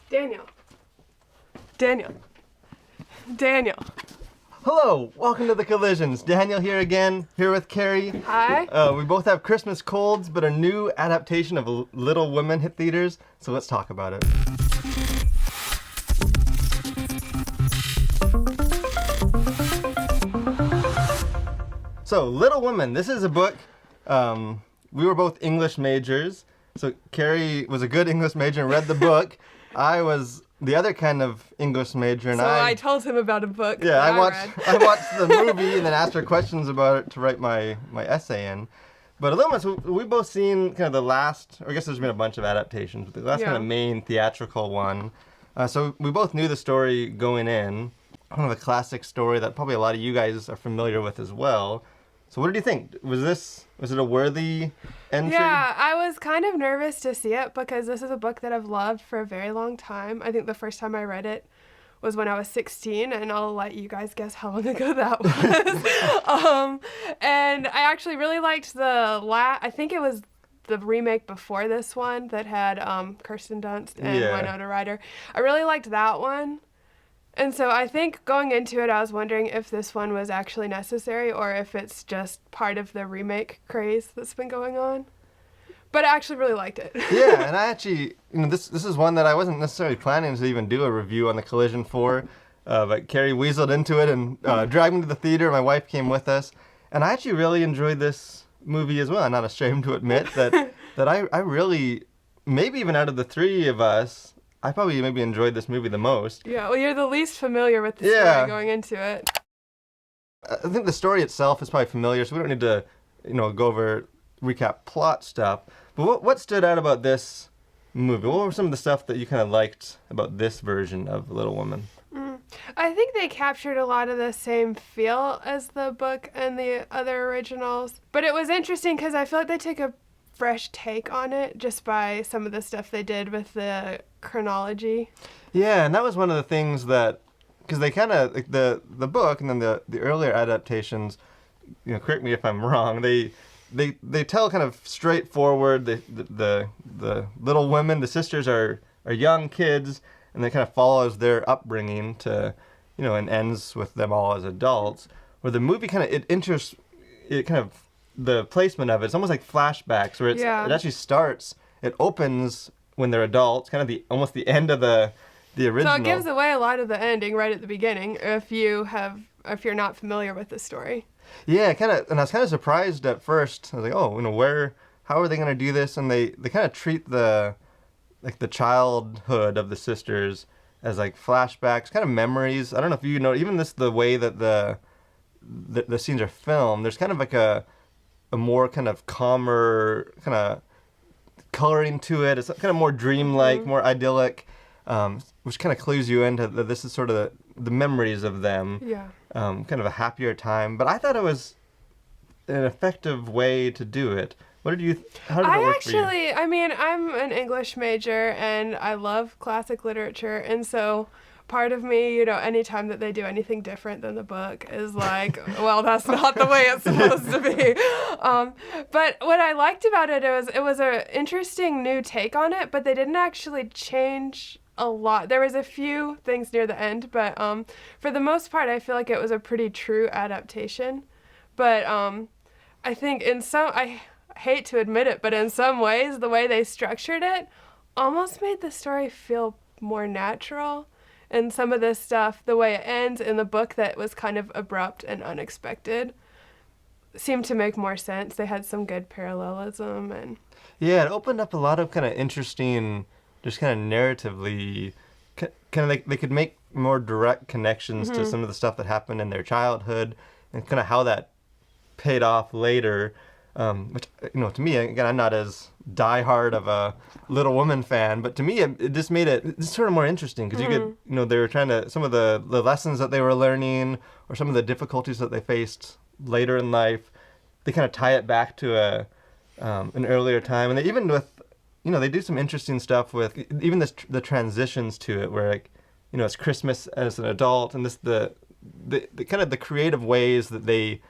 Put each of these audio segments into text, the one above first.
Daniel. Daniel. Daniel. Hello, welcome to The Collisions. Daniel here again, here with Carrie. Hi. We both have Christmas colds, but a new adaptation of Little Women hit theaters, so let's talk about it. So, Little Women, this is a book, we were both English majors, so Carrie was a good English major and read the book. I was the other kind of English major, and So I told him about a book. Yeah, that I watched the movie and then asked her questions about it to write my essay in. But a little bit, so we've both seen kind of the last, or I guess there's been a bunch of adaptations, but the last kind of main theatrical one. So we both knew the story going in, kind of a classic story that probably a lot of you guys are familiar with as well. So what did you think? Was it a worthy entry? Yeah, I was kind of nervous to see it because this is a book that I've loved for a very long time. I think the first time I read it was when I was 16, and I'll let you guys guess how long ago that was. And I actually really liked I think it was the remake before this one that had Kirsten Dunst and Winona Ryder. I really liked that one. And so I think going into it, I was wondering if this one was actually necessary or if it's just part of the remake craze that's been going on. But I actually really liked it. Yeah, and I actually, this is one that I wasn't necessarily planning to even do a review on the Collision for, but Carrie weaseled into it and dragged me to the theater. My wife came with us, and I actually really enjoyed this movie as well. I'm not ashamed to admit that I really, maybe even out of the three of us, I probably maybe enjoyed this movie the most. Yeah, well, you're the least familiar with the story going into it. I think the story itself is probably familiar, so we don't need to, go over, recap plot stuff. But what stood out about this movie? What were some of the stuff that you kind of liked about this version of Little Woman? I think they captured a lot of the same feel as the book and the other originals. But it was interesting because I feel like they took a fresh take on it just by some of the stuff they did with the chronology. Yeah, and that was one of the things that, because they kind of, like the book and then the earlier adaptations, correct me if I'm wrong, they tell kind of straightforward, the Little Women, the sisters are young kids, and they kind of follows their upbringing to, and ends with them all as adults, where the movie kind of, the placement of it's almost like flashbacks, where it actually starts, it opens when they're adults, kind of almost the end of the original. So it gives away a lot of the ending right at the beginning if you're not familiar with the story. Yeah, and I was kind of surprised at first. I was like, oh, how are they going to do this? And they kind of treat the childhood of the sisters as like flashbacks, kind of memories. I don't know if you know, even the way that the scenes are filmed, there's kind of like a more kind of calmer kind of coloring to it. It's kind of more dreamlike, more idyllic, which kind of clues you into that this is sort of the memories of them. Yeah. Kind of a happier time. But I thought it was an effective way to do it. How did it work for you? I mean, I'm an English major and I love classic literature, and so part of me, anytime that they do anything different than the book is like, well, that's not the way it's supposed to be. But what I liked about it was an interesting new take on it, but they didn't actually change a lot. There was a few things near the end, but for the most part, I feel like it was a pretty true adaptation. But I think I hate to admit it, but in some ways, the way they structured it almost made the story feel more natural. And some of this stuff, the way it ends in the book that was kind of abrupt and unexpected, seemed to make more sense. They had some good parallelism. And yeah, it opened up a lot of kind of interesting, just kind of narratively, kind of like they could make more direct connections to some of the stuff that happened in their childhood and kind of how that paid off later. Which, to me, again, I'm not as diehard of a Little Woman fan, but to me, it just made it sort of more interesting because you could, they were trying to, some of the lessons that they were learning or some of the difficulties that they faced later in life, they kind of tie it back to an earlier time. And they, even with, they do some interesting stuff with even the transitions to it where, like, it's Christmas as an adult and the kind of the creative ways that they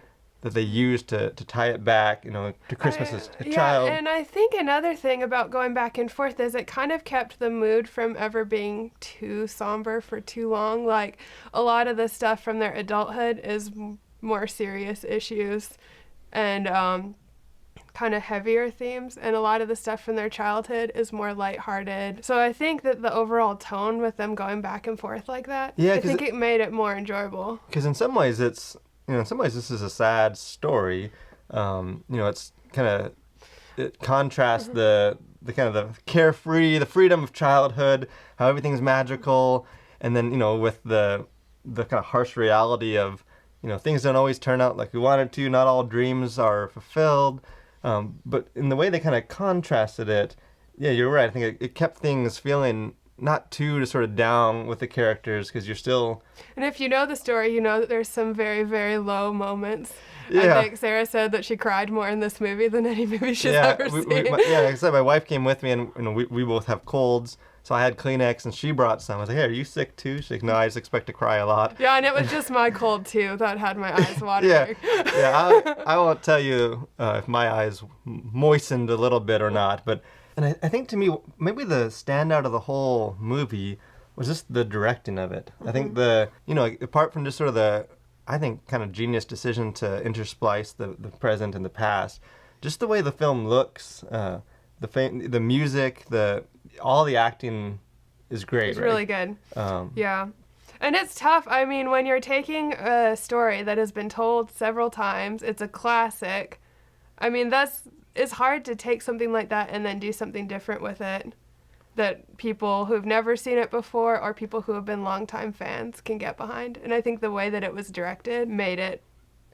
that they use to tie it back, to Christmas as a Yeah, child. and I think another thing about going back and forth is it kind of kept the mood from ever being too somber for too long. Like, a lot of the stuff from their adulthood is more serious issues and kind of heavier themes, and a lot of the stuff from their childhood is more lighthearted. So I think that the overall tone with them going back and forth like that, Yeah, I think it made it more enjoyable. Because in some ways this is a sad story. It's kind of, it contrasts the kind of the carefree, the freedom of childhood, how everything's magical, and then with the kind of harsh reality of things don't always turn out like we wanted to. Not all dreams are fulfilled. But in the way they kind of contrasted it, yeah, you're right. I think it kept things feeling not too sort of down with the characters, because you're still... And if you know the story, you know that there's some very, very low moments. Yeah. I think Sarah said that she cried more in this movie than any movie she's ever seen. Like I said, my wife came with me, and we both have colds, so I had Kleenex, and she brought some. I was like, hey, are you sick too? She's like, no, I just expect to cry a lot. Yeah, and it was just my cold too that had my eyes watering. I won't tell you if my eyes moistened a little bit or not, but... And I think to me, maybe the standout of the whole movie was just the directing of it. I think apart from just sort of the, I think, kind of genius decision to intersplice the present and the past, just the way the film looks, the music, all the acting is great. It's right? really good. Yeah. And it's tough. I mean, when you're taking a story that has been told several times, it's a classic. I mean, it's hard to take something like that and then do something different with it that people who've never seen it before or people who have been longtime fans can get behind. And I think the way that it was directed made it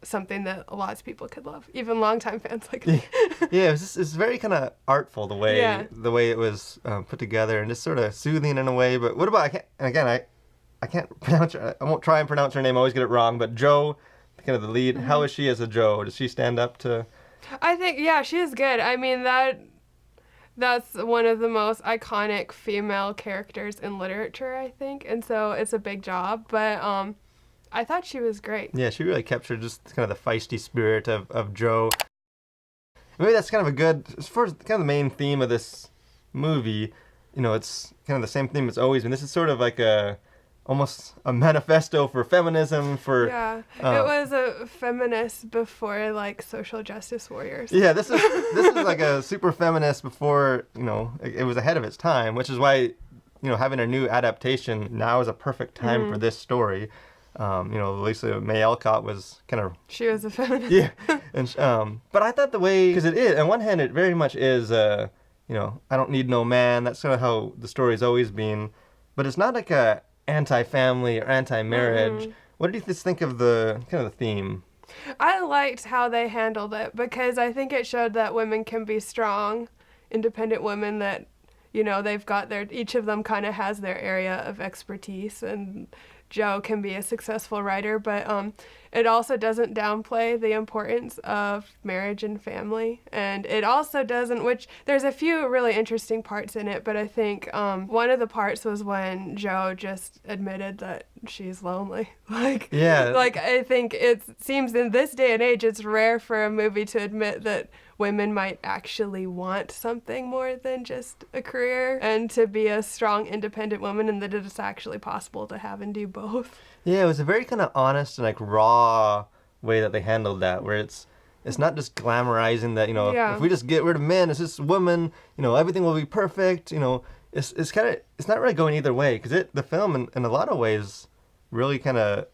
something that lots of people could love, even longtime fans like me. Yeah, it's very kind of artful the way it was put together, and just sort of soothing in a way. But what about, I can't pronounce her, I won't try and pronounce her name, I always get it wrong, but Jo, kind of the lead, how is she as a Jo? Does she stand up to... I think, yeah, she is good. I mean, that's one of the most iconic female characters in literature, I think, and so it's a big job, but I thought she was great. Yeah, she really captured just kind of the feisty spirit of Jo. Maybe that's kind of a good, as far as kind of the main theme of this movie, it's kind of the same theme it's always been. This is sort of like almost a manifesto for feminism, for... Yeah, it was a feminist before, like, social justice warriors. Yeah, this is like a super feminist before, it was ahead of its time, which is why, having a new adaptation now is a perfect time for this story. Lisa May Alcott was kind of... She was a feminist. Yeah, and but I thought the way... Because it is, on one hand, it very much is, I don't need no man. That's kind of how the story's always been. But it's not like a anti-family or anti-marriage. What did you think of the kind of the theme? I liked how they handled it, because I think it showed that women can be strong, independent women, that they've got each of them kind of has their area of expertise, and Jo can be a successful writer, but it also doesn't downplay the importance of marriage and family. And it also doesn't, which there's a few really interesting parts in it, but I think one of the parts was when Jo just admitted that she's lonely. I think it seems in this day and age, it's rare for a movie to admit that women might actually want something more than just a career, and to be a strong, independent woman, and that it's actually possible to have and do both. Yeah, it was a very kind of honest and like raw way that they handled that, where it's not just glamorizing that, if we just get rid of men, it's just women, everything will be perfect, it's kind of, it's not really going either way, because the film in a lot of ways really kind of,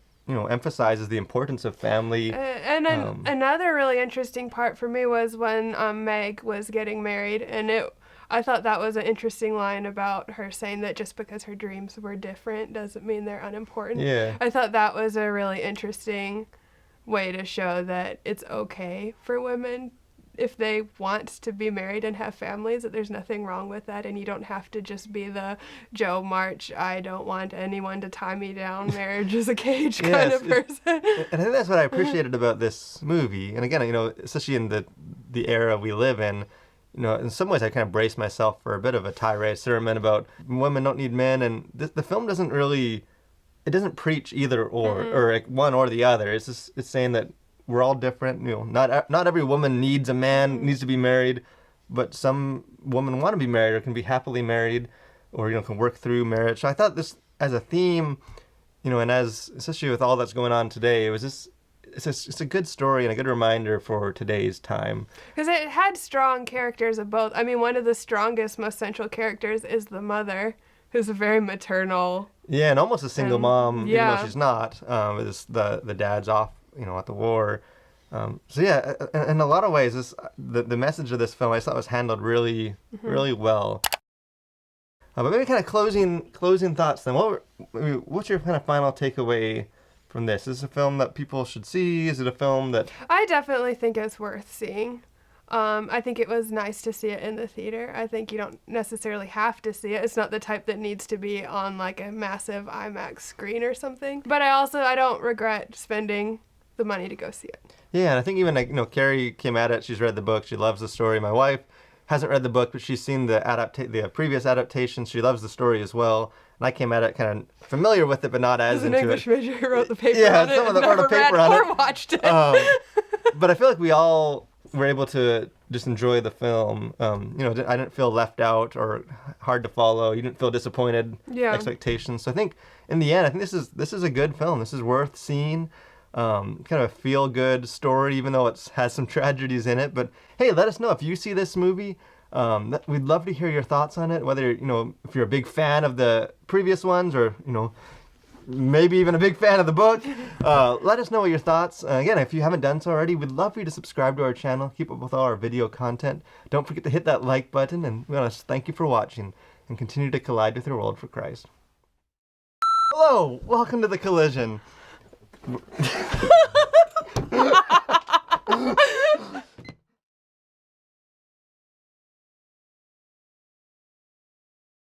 emphasizes the importance of family. And another really interesting part for me was when Meg was getting married, and I thought that was an interesting line about her saying that just because her dreams were different doesn't mean they're unimportant. Yeah. I thought that was a really interesting way to show that it's okay for women, if they want to be married and have families, that there's nothing wrong with that, and you don't have to just be the Jo March, I don't want anyone to tie me down, marriage is a cage kind of person. And I think that's what I appreciated about this movie. And again, especially in the era we live in, in some ways I kind of braced myself for a bit of a tirade sermon about women don't need men, and the film doesn't preach either or like one or the other. It's saying that we're all different. Not every woman needs a man, needs to be married, but some women want to be married or can be happily married, or can work through marriage. So I thought this as a theme, and as especially with all that's going on today, it's a good story and a good reminder for today's time. Because it had strong characters of both. I mean, one of the strongest, most central characters is the mother, who's a very maternal. Yeah, and almost a single mom, even though she's not. The dad's off, at the war. So yeah, in a lot of ways, the message of this film I thought was handled really, really well. But maybe kind of closing thoughts then. What's your kind of final takeaway from this? Is this a film that people should see? Is it a film that... I definitely think it's worth seeing. I think it was nice to see it in the theater. I think you don't necessarily have to see it. It's not the type that needs to be on like a massive IMAX screen or something. But I don't regret spending the money to go see it. Yeah, and I think even Carrie came at it. She's read the book. She loves the story. My wife hasn't read the book, but she's seen the previous adaptation. She loves the story as well. And I came at it kind of familiar with it, but not as into it. As an English major who wrote the paper on it. Yeah, someone that wrote a paper on it. Or watched it. But I feel like we all were able to just enjoy the film. I didn't feel left out or hard to follow. You didn't feel disappointed. Yeah. Expectations. So I think in the end, I think this is a good film. This is worth seeing. Kind of a feel-good story, even though it has some tragedies in it. But hey, let us know if you see this movie. We'd love to hear your thoughts on it, whether, if you're a big fan of the previous ones or, maybe even a big fan of the book. Let us know what your thoughts. Again, if you haven't done so already, we'd love for you to subscribe to our channel. Keep up with all our video content. Don't forget to hit that like button, and we want to thank you for watching and continue to collide with your world for Christ. Hello, welcome to The Collision.